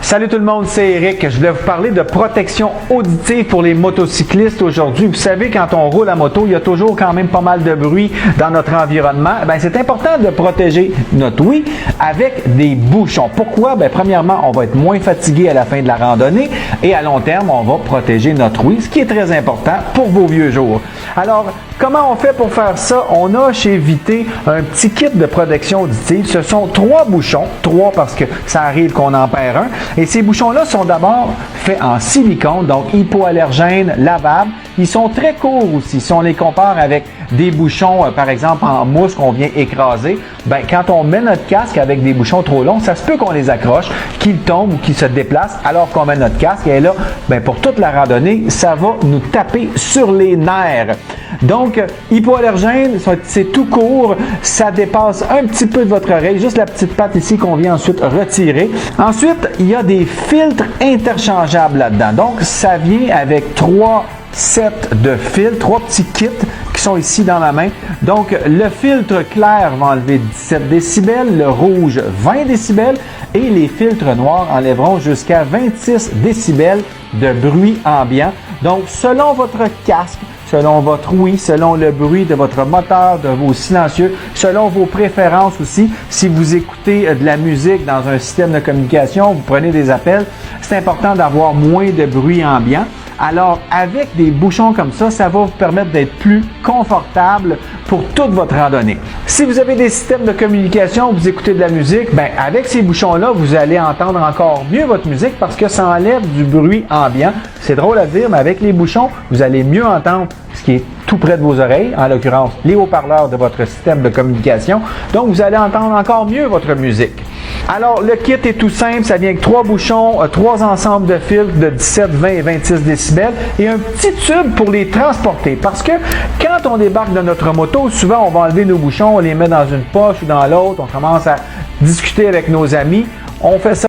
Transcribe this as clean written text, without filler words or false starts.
Salut tout le monde, c'est Eric. Je voulais vous parler de protection auditive pour les motocyclistes aujourd'hui. Vous savez, quand on roule à moto, il y a toujours quand même pas mal de bruit dans notre environnement. C'est important de protéger notre ouïe avec des bouchons. Pourquoi? Premièrement, on va être moins fatigué à la fin de la randonnée et à long terme, on va protéger notre ouïe, ce qui est très important pour vos vieux jours. Alors, comment on fait pour faire ça? On a chez Vité un petit kit de protection auditive. Ce sont 3 bouchons, 3 parce que ça arrive qu'on en perd un. Et ces bouchons-là sont d'abord faits en silicone, donc hypoallergènes, lavables. Ils sont très courts aussi. Si on les compare avec des bouchons, par exemple en mousse qu'on vient écraser, quand on met notre casque avec des bouchons trop longs, ça se peut qu'on les accroche, qu'ils tombent ou qu'ils se déplacent alors qu'on met notre casque. Et là, pour toute la randonnée, ça va nous taper sur les nerfs. Donc, hypoallergène, c'est tout court, ça dépasse un petit peu de votre oreille, juste la petite patte ici qu'on vient ensuite retirer. Ensuite, il y a des filtres interchangeables là-dedans. Donc, ça vient avec 3 sets de filtres, 3 petits kits qui sont ici dans ma main. Donc, le filtre clair va enlever 17 décibels, le rouge 20 décibels et les filtres noirs enlèveront jusqu'à 26 décibels de bruit ambiant. Donc, selon votre casque, selon votre ouïe, selon le bruit de votre moteur, de vos silencieux, selon vos préférences aussi. Si vous écoutez de la musique dans un système de communication, vous prenez des appels, c'est important d'avoir moins de bruit ambiant. Alors, avec des bouchons comme ça, ça va vous permettre d'être plus confortable pour toute votre randonnée. Si vous avez des systèmes de communication, vous écoutez de la musique, avec ces bouchons-là, vous allez entendre encore mieux votre musique parce que ça enlève du bruit ambiant. C'est drôle à dire, mais avec les bouchons, vous allez mieux entendre ce qui est tout près de vos oreilles, en l'occurrence les haut-parleurs de votre système de communication. Donc, vous allez entendre encore mieux votre musique. Alors, le kit est tout simple. Ça vient avec 3 bouchons, 3 ensembles de filtres de 17, 20 et 26 décibels et un petit tube pour les transporter. Parce que quand on débarque de notre moto, souvent, on va enlever nos bouchons, on les met dans une poche ou dans l'autre, on commence à discuter avec nos amis. On fait ça